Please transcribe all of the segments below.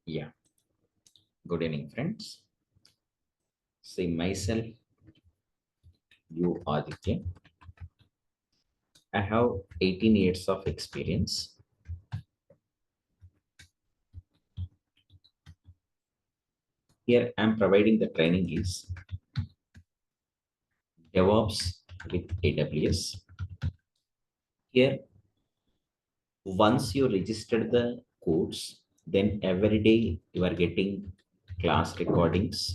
Yeah, good evening, friends. See myself, you Aditya. I have 18 years of experience. Here I'm providing the training is Devops with AWS. Here, once you register the codes, then every day you are getting class recordings,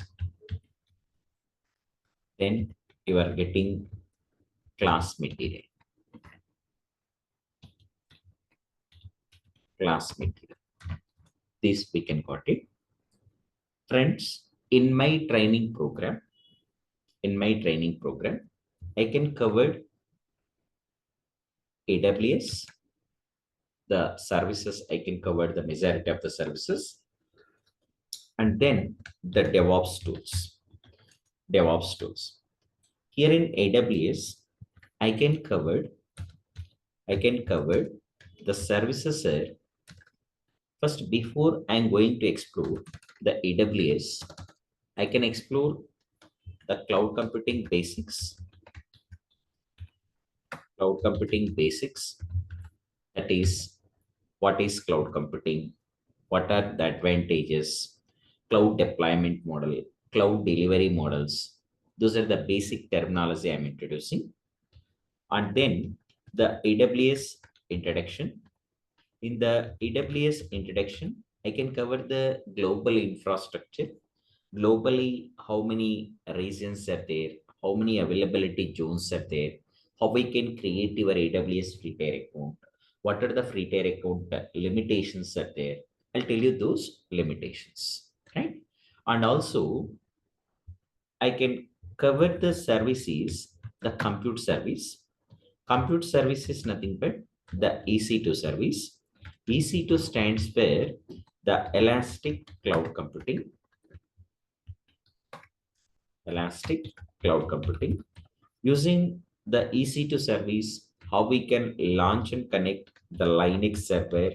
then you are getting class material, class material. This we can got it. Friends, in my training program, I can cover AWS, the services, I can cover the majority of the services, and then the DevOps tools. Here in AWS, I can cover, I can cover the services. First, before I'm going to explore the AWS, I can explore the cloud computing basics. That is, what is cloud computing? What are the advantages? Cloud deployment model, cloud delivery models. Those are the basic terminology I'm introducing. And then the AWS introduction. In the AWS introduction, I can cover the global infrastructure. Globally, how many regions are there? How many availability zones are there? How we can create your AWS free tier account? What are the free tier account limitations are there? I'll tell you those limitations, right? And also, I can cover the services, the compute service. Compute service is nothing but the EC2 service. EC2 stands for the Elastic Cloud Computing. Using the EC2 service, how we can launch and connect the Linux server,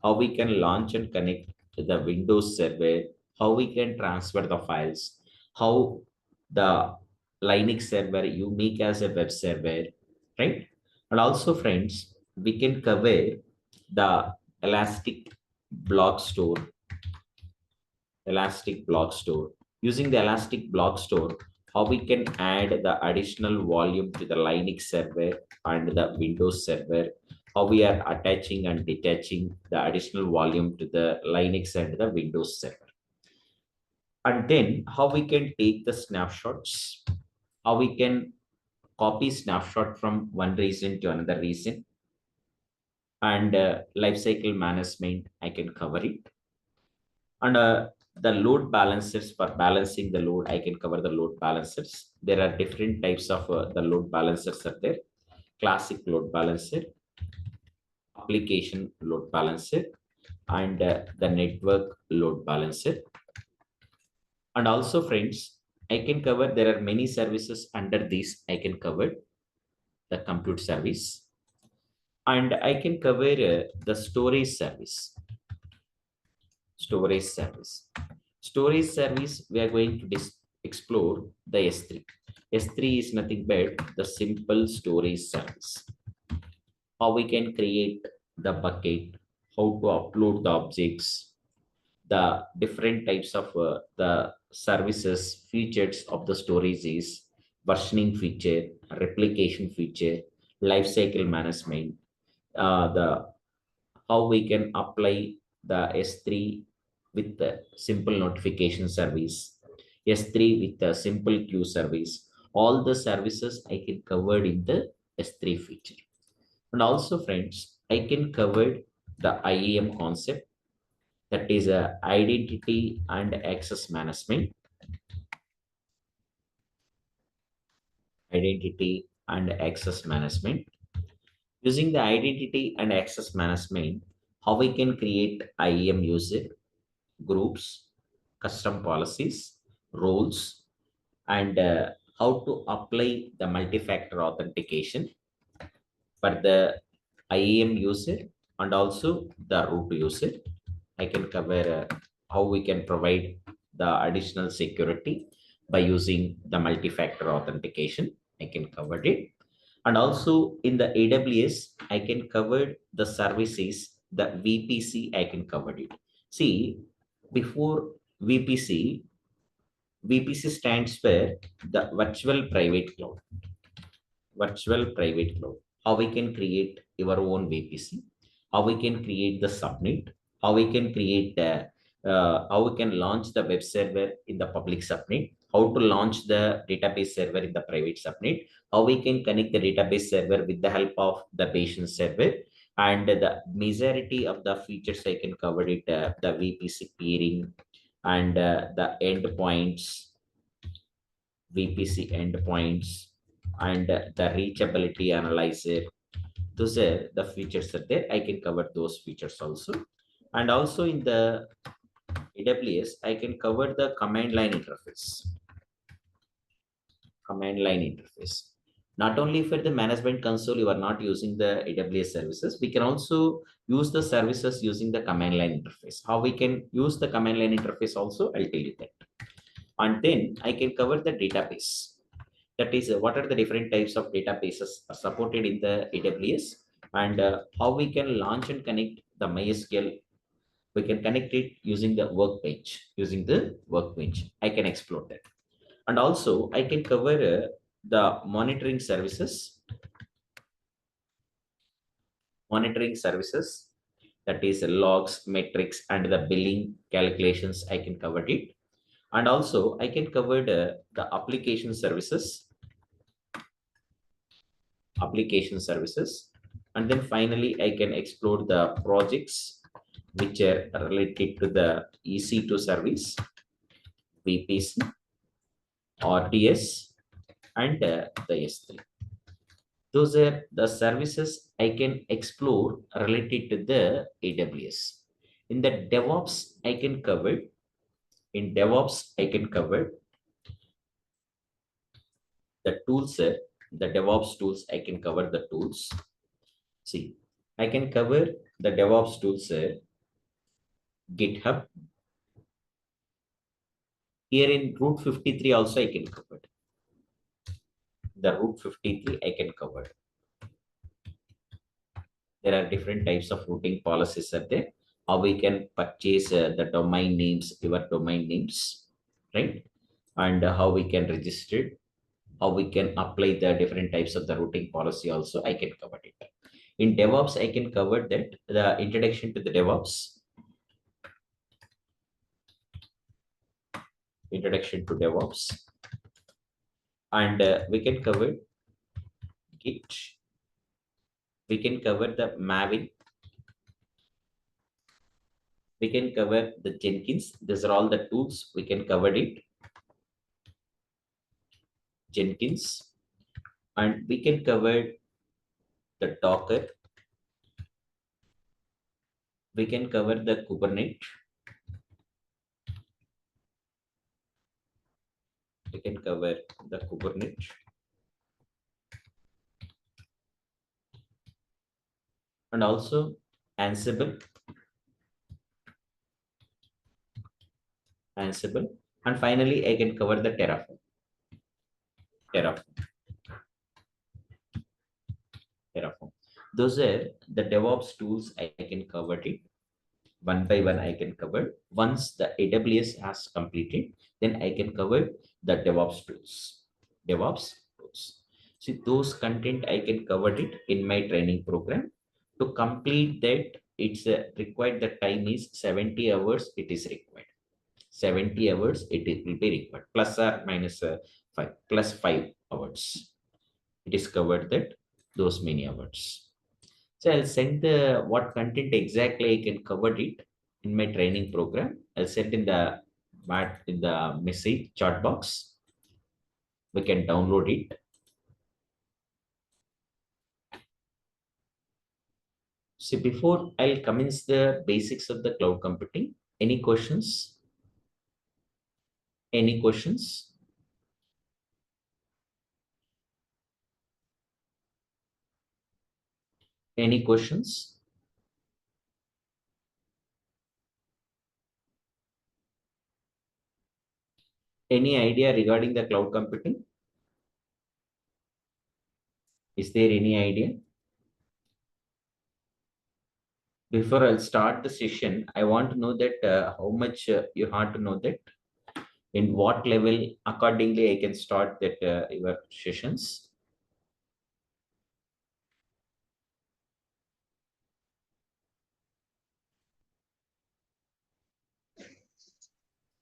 how we can launch and connect to the Windows server, how we can transfer the files, how the Linux server you make as a web server, right? And also, friends, we can cover the Elastic Block Store, Elastic Block Store. Using the Elastic Block Store, how we can add the additional volume to the Linux server and the Windows server, how we are attaching and detaching the additional volume to the Linux and the Windows server. And then how we can take the snapshots, how we can copy snapshot from one region to another region, and lifecycle management, I can cover it. And the load balancers, for balancing the load, I can cover the load balancers. There are different types of the load balancers are there. Classic load balancer, application load balancer, and the network load balancer. And also, friends, I can cover, there are many services under this. I can cover the compute service, and I can cover the storage service. Storage service, we are going to explore the S3. S3 is nothing but the simple storage service. How we can create the bucket, how to upload the objects, the different types of the services, features of the storage is versioning feature, replication feature, lifecycle management, the how we can apply the S3 with the simple notification service, S3 with the simple queue service. All the services I can cover in the S3 feature. And also, friends, I can cover the IAM concept, that is a identity and access management. Identity and access management. Using the identity and access management, how we can create IAM user groups, custom policies, roles, and how to apply the multi-factor authentication for the IAM user and also the root user. I can cover how we can provide the additional security by using the multi-factor authentication. I can cover it. And also in the AWS, I can cover the services, the VPC, I can cover it. See, before VPC, VPC stands for the virtual private cloud. Virtual private cloud, how we can create your own VPC, how we can create the subnet, how we can create how we can launch the web server in the public subnet, how to launch the database server in the private subnet, how we can connect the database server with the help of the patient server, and the majority of the features I can cover it, the VPC peering, and the endpoints, VPC endpoints, and the reachability analyzer. Those are the features are there. I can cover those features also. And also in the AWS, I can cover the command line interface. Command line interface. Not only for the management console, you are not using the AWS services. We can also use the services using the command line interface. How we can use the command line interface also, I'll tell you that. And then I can cover the database. That is, what are the different types of databases are supported in the AWS, and how we can launch and connect the MySQL. We can connect it using the workbench. Using the workbench, I can explore that. And also, I can cover the monitoring services. Monitoring services, that is logs, metrics, and the billing calculations. I can cover it. And also, I can cover the application services, and then finally I can explore the projects which are related to the EC2 service, VPC, RTS, and the S3. Those are the services I can explore related to the AWS. In the DevOps, I can cover, the tools, the DevOps tools. I can cover the tools. See, I can cover the DevOps tools, GitHub. Here in Route 53 also I can cover. The Route 53 I can cover. There are different types of routing policies are there. How we can purchase the domain names, your domain names, right? And how we can register it, how we can apply the different types of the routing policy also I can cover it. In DevOps, I can cover that, the introduction to the DevOps, and we can cover Git, we can cover the Maven, we can cover the Jenkins. These are all the tools we can cover it. Jenkins, and we can cover the Docker. We can cover the Kubernetes. We can cover the Kubernetes, and also Ansible, and finally I can cover the Terraform. Terraform. Those are the DevOps tools I can cover it. One by one I can cover. Once the AWS has completed, then I can cover the DevOps tools. DevOps tools. See, those content I can cover it in my training program. To complete that, it's required, the time is 70 hours it is required. 70 hours will be required, plus or minus 5, plus 5 hours. It is covered that those many hours. So I'll send the what content exactly I can cover it in my training program. I'll send in the message chat box. We can download it. See, before I'll commence the basics of the cloud computing, any questions? Any questions? Any questions? Any idea regarding the cloud computing? Is there any idea? Before I'll start the session, I want to know that how much you have to know that in what level accordingly I can start that your sessions.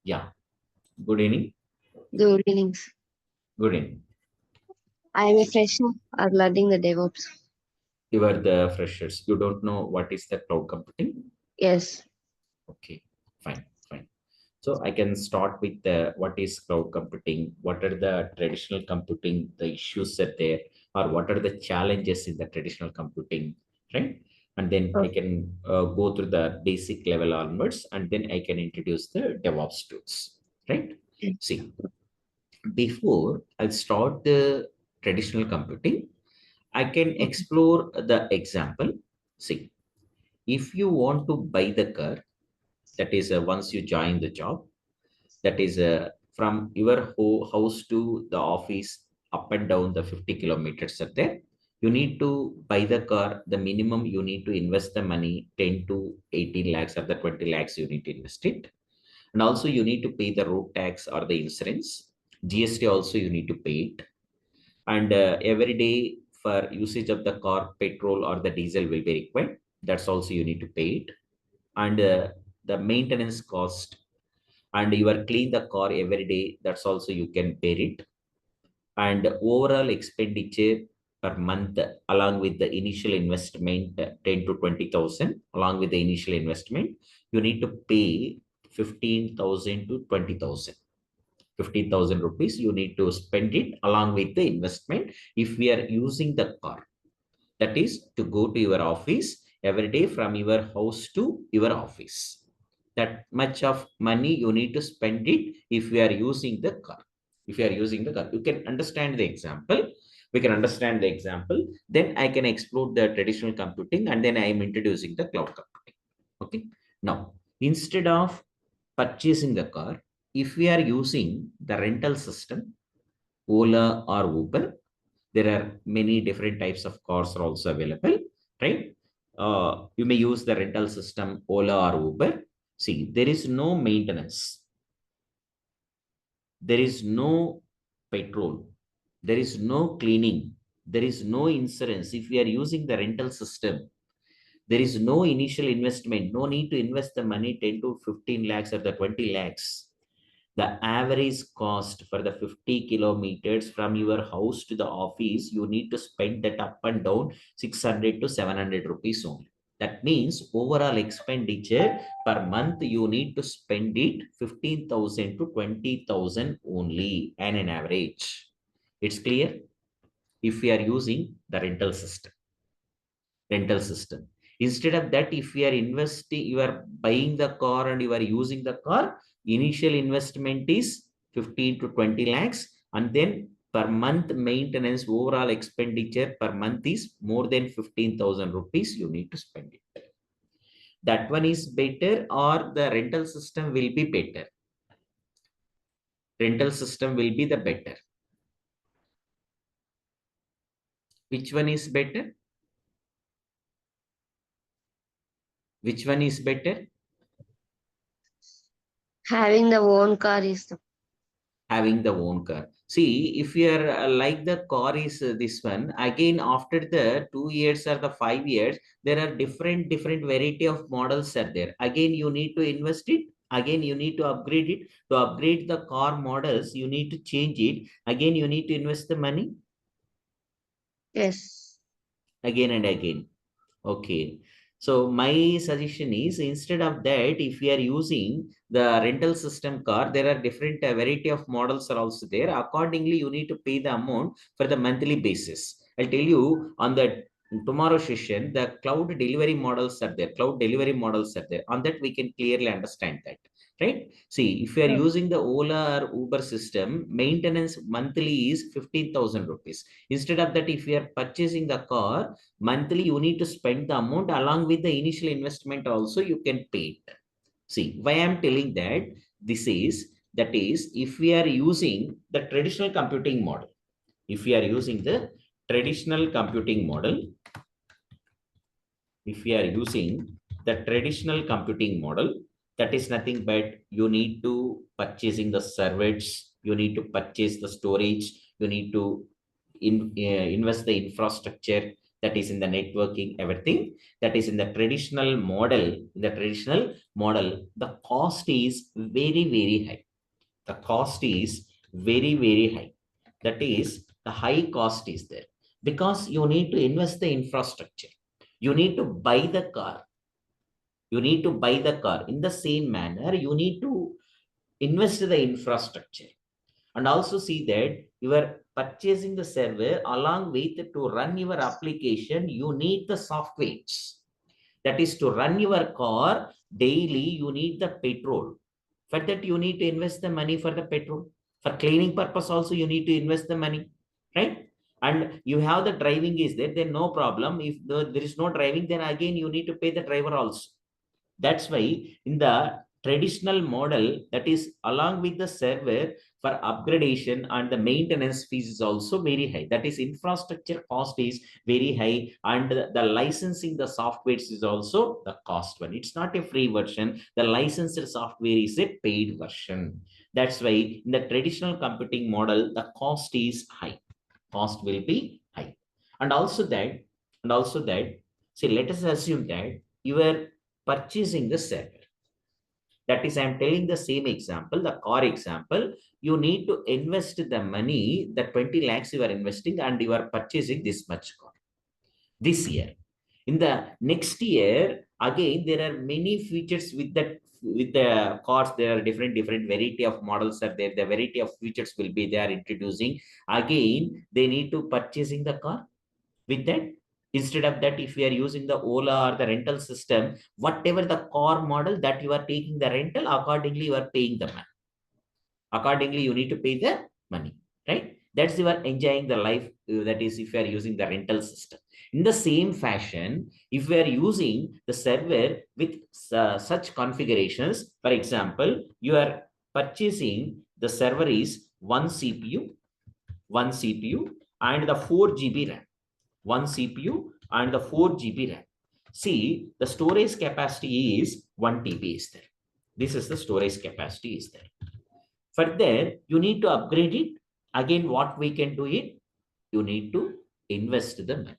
Yeah. Good evening. Good evenings. Good evening. I am a fresher learning the Devops. You are the freshers. You don't know what is the cloud computing. Yes. Okay. Fine. Fine. So I can start with what is cloud computing, what are the traditional computing, the issues that there, or what are the challenges in the traditional computing, right? And then I Oh, can go through the basic level onwards, and then I can introduce the DevOps tools, right? See, before I start the traditional computing, I can okay. explore the example. See, if you want to buy the car, that is once you join the job, that is from your house to the office, up and down the 50 kilometers are there. You need to buy the car. The minimum you need to invest the money 10 to 18 lakhs or the 20 lakhs you need to invest it. And also you need to pay the road tax or the insurance. GST also you need to pay it. And every day for usage of the car, petrol or the diesel will be required. That's also you need to pay it. And the maintenance cost, and you are clean the car every day, that's also you can bear it. And overall expenditure per month along with the initial investment 10 to 20,000, along with the initial investment you need to pay 15,000 to 20,000. 15,000 rupees you need to spend it along with the investment if we are using the car, that is to go to your office every day from your house to your office. That much of money you need to spend it if we are using the car. If you are using the car, you can understand the example. We can understand the example. Then I can explore the traditional computing, and then I am introducing the cloud computing. Okay. Now, instead of purchasing the car, if we are using the rental system, Ola or Uber, there are many different types of cars are also available, right? You may use the rental system Ola or Uber. See, there is no maintenance, there is no petrol, there is no cleaning, there is no insurance. If we are using the rental system, there is no initial investment, no need to invest the money 10 to 15 lakhs or the 20 lakhs. The average cost for the 50 kilometers from your house to the office, you need to spend that up and down 600 to 700 rupees only. That means overall expenditure per month, you need to spend it 15,000 to 20,000 only and an average. It's clear if we are using the rental system. Instead of that, if you are investing, you are buying the car and you are using the car, initial investment is 15 to 20 lakhs, and then per month maintenance overall expenditure per month is more than 15,000 rupees you need to spend it. That one is better, or the rental system will be better? Rental system will be the better. Which one is better? Which one is better? Having the own car is the Having the own car. See, if you are like the car is this one, again after the 2 years or the 5 years, there are different variety of models are there. Again, you need to invest it. Again, you need to upgrade it. To upgrade the car models, you need to change it. Again, you need to invest the money yes. again and again. Okay. So my suggestion is, instead of that, if we are using the rental system car, there are different variety of models are also there. Accordingly, you need to pay the amount for the monthly basis. I'll tell you on the tomorrow session, the cloud delivery models are there. Cloud delivery models are there. On that, we can clearly understand that. Right? See, if you are Oh, using the Ola or Uber system, maintenance monthly is 15,000 rupees. Instead of that, if you are purchasing the car, monthly you need to spend the amount along with the initial investment also you can pay it. See, why I'm telling that, this is that is, if we are using the traditional computing model, if we are using the traditional computing model, if we are using the traditional computing model, that is nothing but you need to purchasing the servers, you need to purchase the storage, you need to invest the infrastructure, that is in the networking, everything that is in the traditional model. In the traditional model, the cost is very, very high. The cost is very, very high. That is, the high cost is there because you need to invest the infrastructure. You need to buy the car. You need to buy the car. In the same manner, you need to invest the infrastructure. And also see that you are purchasing the server along with to run your application, you need the softwares. That is to run your car daily, you need the petrol. For that, you need to invest the money for the petrol. For cleaning purpose also, you need to invest the money, right? And you have the driving is there, then no problem. If there is no driving, then again you need to pay the driver also. That's why in the traditional model, that is along with the server for upgradation and the maintenance fees is also very high. That is infrastructure cost is very high, and the licensing the softwares is also the cost one. It's not a free version. The licensed software is a paid version. That's why in the traditional computing model, the cost is high. Cost will be high. And also that, see, let us assume that you are purchasing the server. That is, I'm telling the same example, the car example. You need to invest the money, the 20 lakhs you are investing, and you are purchasing this much car this year. In the next year, again, there are many features with the cars. There are different variety of models are there. The variety of features will be they are introducing. Again, they need to purchasing the car. With that, instead of that, if we are using the Ola or the rental system, whatever the car model that you are taking the rental, accordingly you are paying the money. Accordingly, you need to pay the money, right? That's you are enjoying the life. That is, if you are using the rental system. In the same fashion, if we are using the server with such configurations, for example, you are purchasing the server is one CPU, and the 4 GB RAM. One CPU and the 4 GB RAM. See, the storage capacity is 1 TB is there. This is the storage capacity is there. Further, you need to upgrade it. Again, what we can do it? You need to invest the money.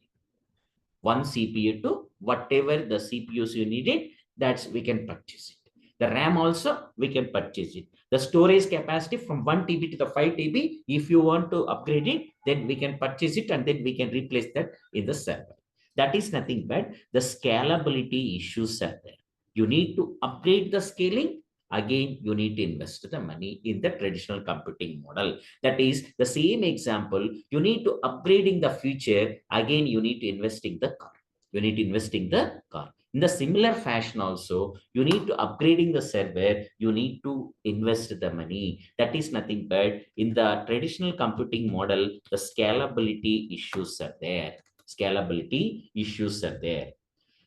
One CPU to whatever the CPUs you need it, that's we can purchase it. The RAM also, we can purchase it. The storage capacity from 1 TB to the 5 TB, if you want to upgrade it, then we can purchase it and then we can replace that in the server. That is nothing but the scalability issues are there. You need to upgrade the scaling. Again, you need to invest the money in the traditional computing model. That is the same example. You need to upgrading the future. Again, you need to invest in the car. You need to invest in the car. In the similar fashion also, you need to upgrading the server, you need to invest the money. That is nothing but in the traditional computing model, the scalability issues are there. Scalability issues are there.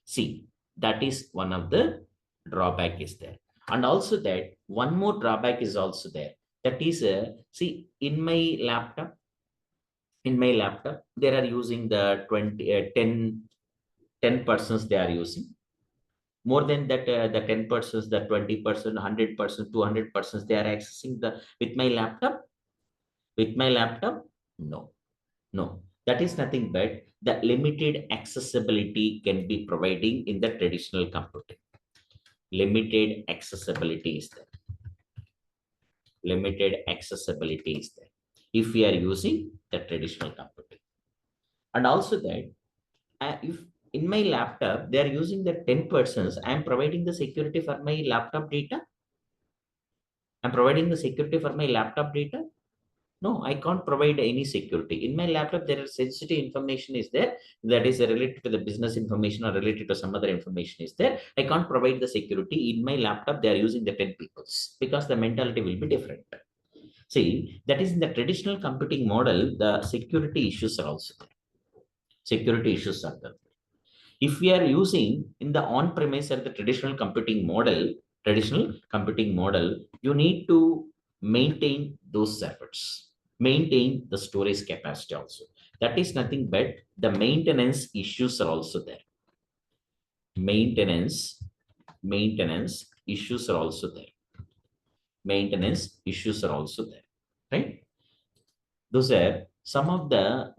See, that is one of the drawback is there. And also that one more drawback is also there. That is, see, in my laptop, they are using the 10 persons they are using. More than that, the 10 persons, the 20%, 100%, 200%, they are accessing the with my laptop. With my laptop, no, no. That is nothing but the limited accessibility can be providing in the traditional computing. Limited accessibility is there. Limited accessibility is there if we are using the traditional computing. And also that if in my laptop they are using the 10 persons, I am providing the security for my laptop data. I'm providing the security for my laptop data. No, I can't provide any security. In my laptop, there is sensitive information is there that is related to the business information or related to some other information is there. I can't provide the security. In my laptop, they are using the 10 peoples because the mentality will be different. See, that is in the traditional computing model, the security issues are also there. Security issues are there. If we are using in the on-premise or the traditional computing model, you need to maintain those servers, maintain the storage capacity also. That is nothing but the maintenance issues are also there. Maintenance issues are also there. Maintenance issues are also there, right? Those are some of the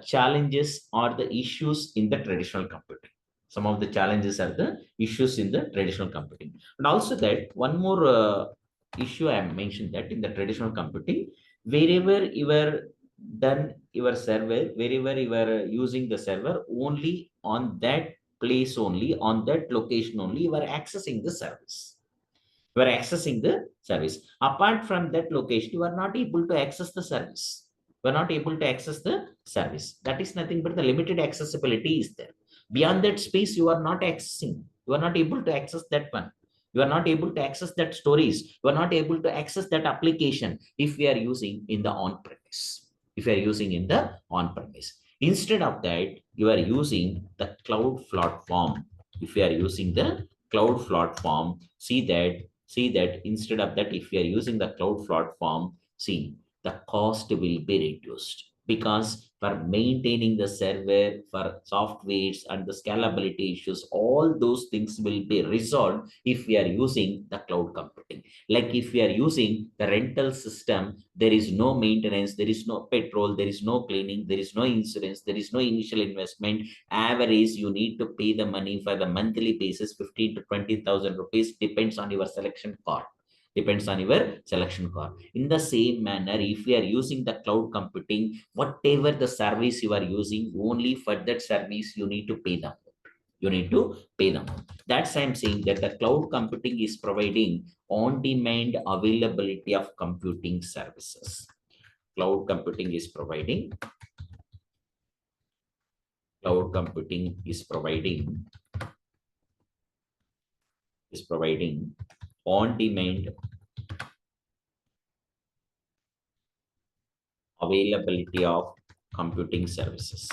challenges or the issues in the traditional computing. Some of the challenges are the issues in the traditional computing. And also that one more issue I mentioned, that in the traditional computing, wherever you are done your server, wherever you are using the server, only on that place, only on that location only you are accessing the service. You are accessing the service. Apart from that location, you are not able to access the service. You are not able to access the service. That is nothing but the limited accessibility is there. Beyond that space, you are not accessing. You are not able to access that one. You are not able to access that stories. You are not able to access that application if we are using in the on-premise. If you are using in the on-premise. Instead of that, you are using the cloud platform. If you are using the cloud platform, see that instead of that, if we are using the cloud platform, see, the cost will be reduced, because for maintaining the server, for softwares and the scalability issues, all those things will be resolved if we are using the cloud computing. Like if we are using the rental system, there is no maintenance, there is no petrol, there is no cleaning, there is no insurance, there is no initial investment. Average you need to pay the money for the monthly basis, 15 to 20,000 rupees, depends on your selection card. Depends on your selection card. In the same manner, if we are using the cloud computing, whatever the service you are using, only for that service you need to pay them. You need to pay them. That's I'm saying that the cloud computing is providing on-demand availability of computing services. Cloud computing is providing cloud computing is providing on-demand availability of computing services.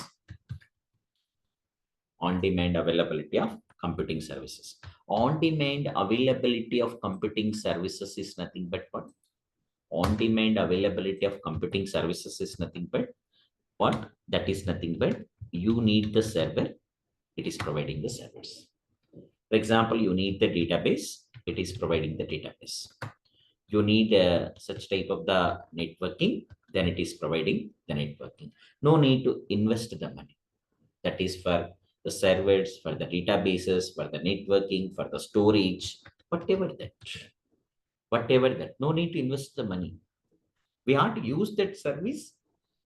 On-demand availability of computing services. On-demand availability of computing services is nothing but what? On-demand availability of computing services is nothing but what? That is nothing but you need the server, it is providing the servers. For example, you need the database, it is providing the database. You need such type of the networking, then it is providing the networking. No need to invest the money. That is for the servers, for the databases, for the networking, for the storage, whatever that. Whatever that. No need to invest the money. We have to use that service.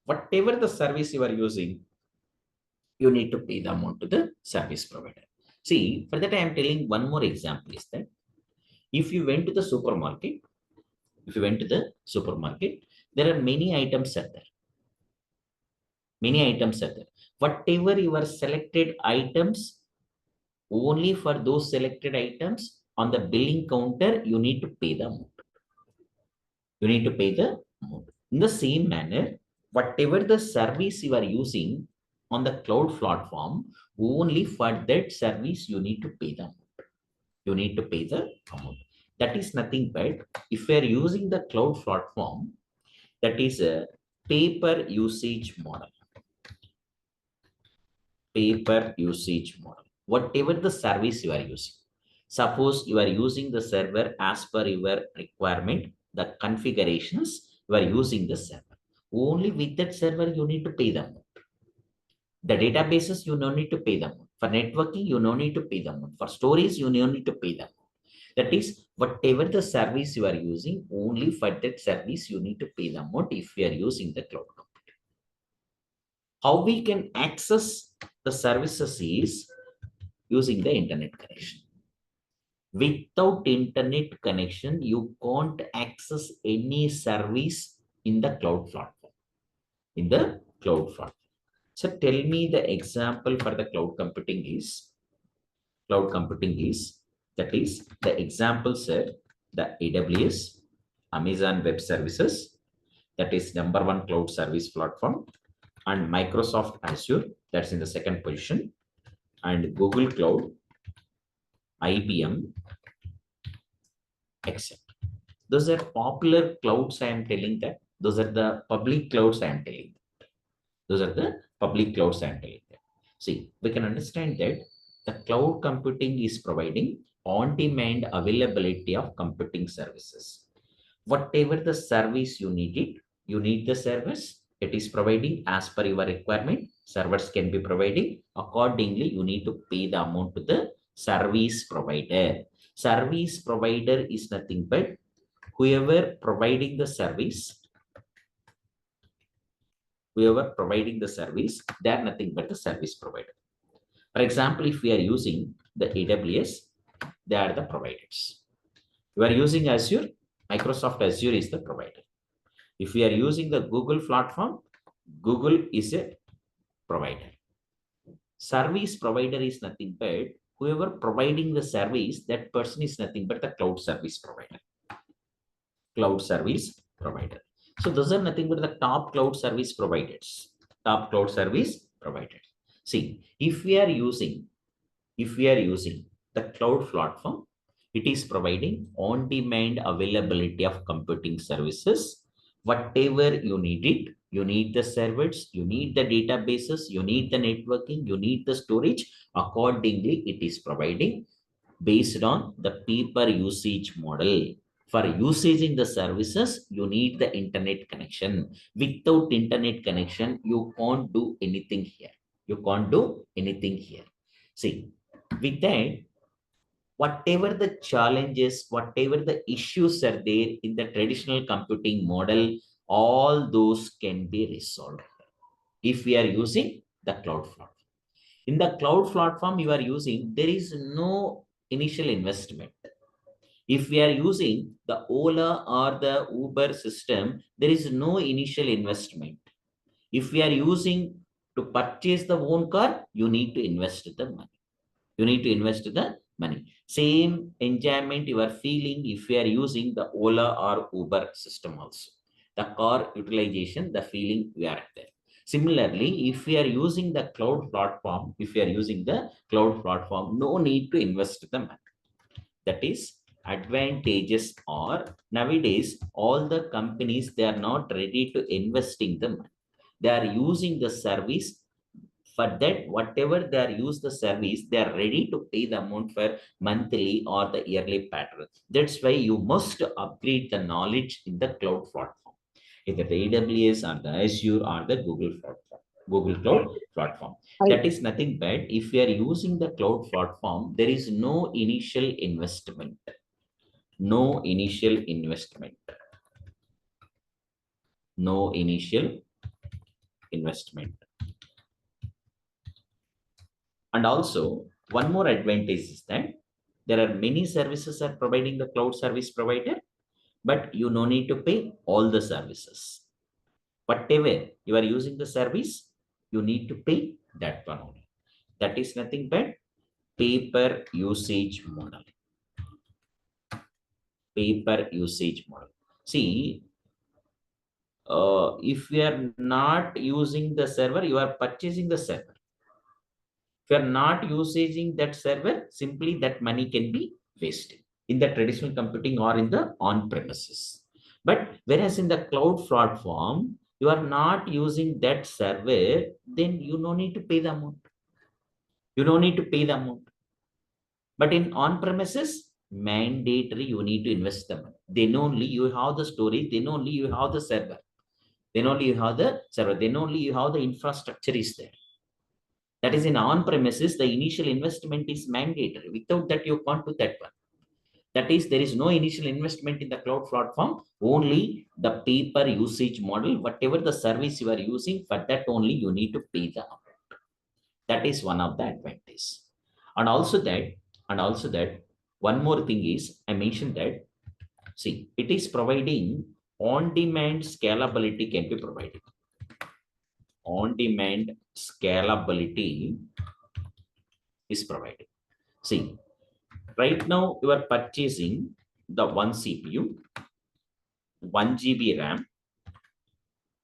Whatever the service you are using, you need to pay the amount to the service provider. See, for that I am telling one more example is that if you went to the supermarket, there are many items are there. Many items are there. Whatever your selected items, only for those selected items on the billing counter, you need to pay the amount. You need to pay the amount. In the same manner, whatever the service you are using on the cloud platform, only for that service you need to pay the amount. You need to pay the amount. That is nothing but if you are using the cloud platform, that is a pay-per usage model. Pay-per usage model. Whatever the service you are using. Suppose you are using the server as per your requirement, the configurations, you are using the server. Only with that server, you need to pay them. The databases, you no need to pay them. For networking, you no need to pay them. For storage, you no need to pay them. That is, whatever the service you are using, only for that service, you need to pay the amount if you are using the cloud computing. How we can access the services is using the internet connection. Without internet connection, you can't access any service in the cloud platform. In the cloud platform. So tell me the example for the cloud computing is, that is the examples are the AWS, Amazon Web Services, that is number one cloud service platform, and Microsoft Azure, that's in the second position, and Google Cloud, IBM, etc. Those are popular clouds I am telling that. Those are the public clouds I am telling. Those are the public clouds I am telling that. See, we can understand that the cloud computing is providing on-demand availability of computing services. Whatever the service you need it, you need the service, it is providing as per your requirement. Servers can be providing. Accordingly, you need to pay the amount to the service provider. Service provider is nothing but whoever providing the service, they are nothing but the service provider. For example, if we are using the AWS, they are the providers. You are using Azure, Microsoft Azure is the provider. If we are using the Google platform, Google is a provider. Service provider is nothing but whoever providing the service, that person is nothing but the cloud service provider. Cloud service provider. So those are nothing but the top cloud service providers. Top cloud service providers. See, if we are using the cloud platform, it is providing on-demand availability of computing services. Whatever you need it, you need the servers, you need the databases, you need the networking, you need the storage. Accordingly, it is providing based on the pay-per usage model. For using the services, you need the internet connection. Without internet connection, you can't do anything here. You can't do anything here. See, with that, whatever the challenges, whatever the issues are there in the traditional computing model, all those can be resolved if we are using the cloud platform. In the cloud platform you are using, there is no initial investment. If we are using the Ola or the Uber system, there is no initial investment. If we are using to purchase the own car, you need to invest the money. You need to invest the money. Same enjoyment you are feeling if you are using the Ola or Uber system also. The car utilization, the feeling we are there. Similarly, if we are using the cloud platform, no need to invest the money. That is advantages, or nowadays all the companies, they are not ready to investing the money. They are using the service. For that, whatever they are use the service, they are ready to pay the amount for monthly or the yearly pattern. That's why you must upgrade the knowledge in the cloud platform, either the AWS or the Azure or the Google platform, Google Cloud platform. I, That is nothing but if we are using the cloud platform, there is no initial investment. No initial investment. No initial investment. And also, one more advantage is that there are many services are providing the cloud service provider, but you no need to pay all the services. Whatever you are using the service, you need to pay that one only. That is nothing but pay-per usage model. Pay-per usage model. See, if you are not using the server, you are purchasing the server. If you are not using that server, simply that money can be wasted in the traditional computing or in the on-premises. But whereas in the cloud platform, you are not using that server, then you no need to pay the amount. You don't need to pay the amount. But in on-premises, mandatory, you need to invest the money. Then only you have the storage, then only you have the server. Then only you have the server, then only you have the infrastructure is there. That is in on-premises, the initial investment is mandatory. Without that, you can't do that one. That is, there is no initial investment in the cloud platform, only the pay-per usage model. Whatever the service you are using, for that only you need to pay the amount. That is one of the advantages. And also that, one more thing is, I mentioned that, see, it is providing on-demand scalability can be provided. On-demand scalability is provided. See, right now you are purchasing the one CPU, 1 GB RAM,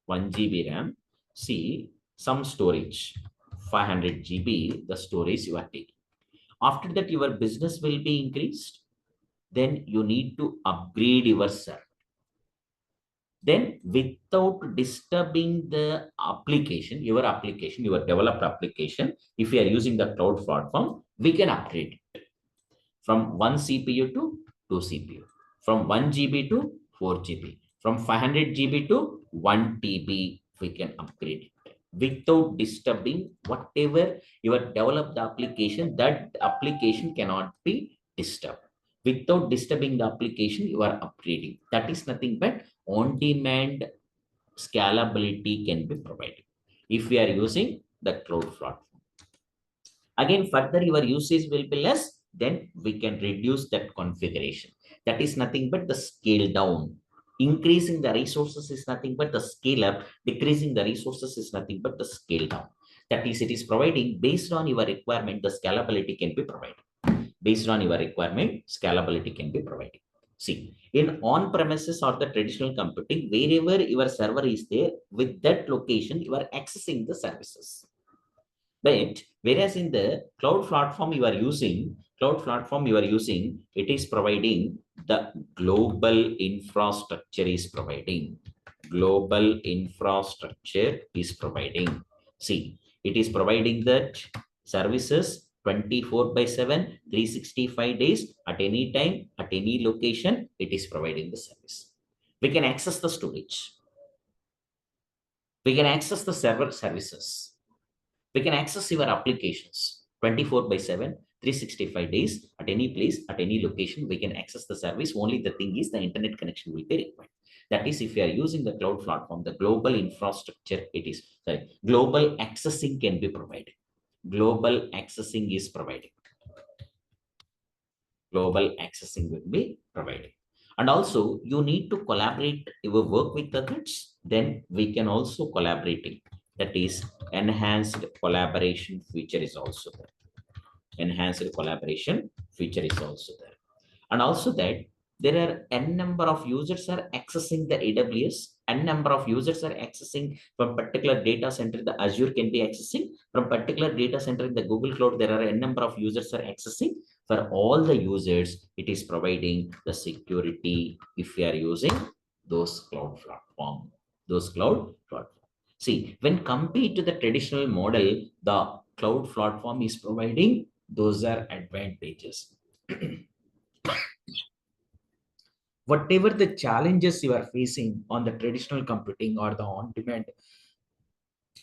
1 GB RAM. See, some storage, 500 GB, the storage you are taking. After that, your business will be increased. then you need to upgrade your server. Then without disturbing the application, your developed application, if you are using the cloud platform, we can upgrade it from 1 CPU to 2 CPU, from 1 GB to 4 GB, from 500 GB to 1 TB, we can upgrade it without disturbing whatever your developed application, that application cannot be disturbed. Without disturbing the application, you are upgrading. That is nothing but on-demand scalability can be provided if we are using the cloud platform. Again, further your usage will be less, then we can reduce that configuration. That is nothing but the scale down. Increasing the resources is nothing but the scale up. Decreasing the resources is nothing but the scale down. That is, it is providing based on your requirement, the scalability can be provided. Based on your requirement, scalability can be provided. See, in on-premises or the traditional computing, wherever your server is there, with that location, you are accessing the services. But whereas in the cloud platform you are using, it is providing the global infrastructure is providing. Global infrastructure is providing. See, it is providing that services 24 by 7, 365 days at any time, at any location, it is providing the service. We can access the storage. We can access the server services. We can access your applications 24 by 7, 365 days at any place, at any location. We can access the service. Only the thing is the internet connection will be required. That is, if you are using the cloud platform, the global infrastructure, global accessing can be provided. Global accessing is provided. Global accessing will be provided. And also, you need to collaborate your work with others. Then we can also collaborate. That is, enhanced collaboration feature is also there. Enhanced collaboration feature is also there. And also that there are n number of users are accessing the AWS, n number of users are accessing from particular data center, the Azure can be accessing from particular data center in the Google Cloud, there are n number of users are accessing. For all the users, it is providing the security if you are using those cloud platform, See, when compared to the traditional model, the cloud platform is providing, those are advantages. Whatever the challenges you are facing on the traditional computing or the on-demand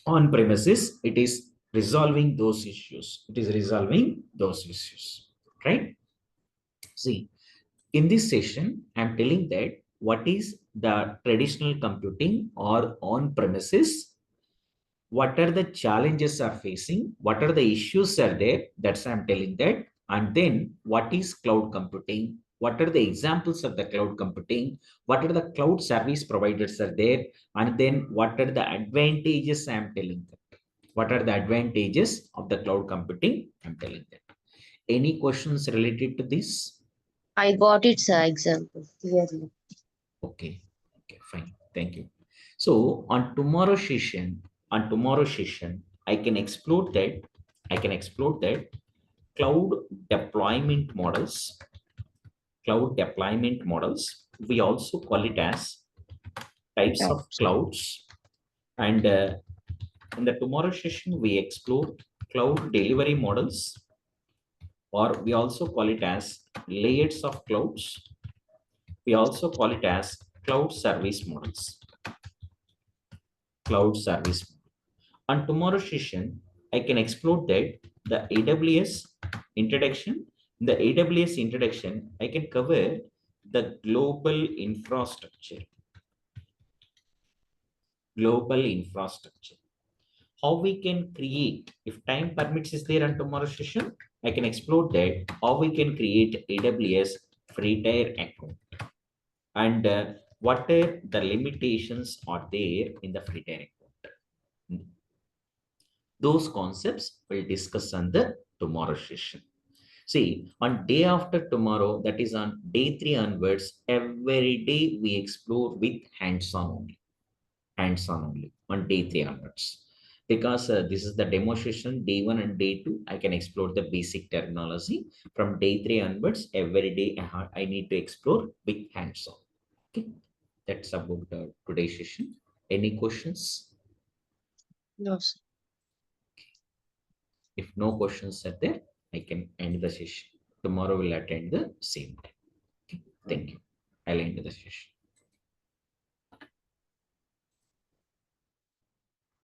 on-premises, it is resolving those issues. It is resolving those issues, right? See, in this session, I'm telling that what is the traditional computing or on-premises, what are the challenges are facing, what are the issues are there, that's I'm telling that. And then what is cloud computing, what are the examples of the cloud computing, what are the cloud service providers are there, and then what are the advantages I'm telling that. What are the advantages of the cloud computing, I'm telling that. Any questions related to this? I got its example clearly. Okay, okay, fine, thank you. So on tomorrow session, I can explore that cloud deployment models, we also call it as types Right. of clouds. And in the tomorrow session, we explore cloud delivery models, or we also call it as layers of clouds. We also call it as cloud service models. Cloud service. On tomorrow's session, I can explore that the AWS introduction. In the AWS introduction, I can cover the global infrastructure. Global infrastructure. How we can create, if time permits is there on tomorrow's session, I can explore that how we can create AWS free tier account, and what are the limitations are there in the free tier account. Those concepts we'll discuss on the tomorrow session. See, on day after tomorrow, that is on day 3 onwards, every day we explore with hands-on only. Hands-on only on day 3 onwards. because this is the demonstration day 1 and day 2. I can explore the basic terminology. From day 3 onwards, every day I need to explore with hands on. Okay, that's about today's session. Any questions? No, sir. If no questions are there, I can end the session. Tomorrow we'll attend the same time. Okay, thank you. I'll end the session.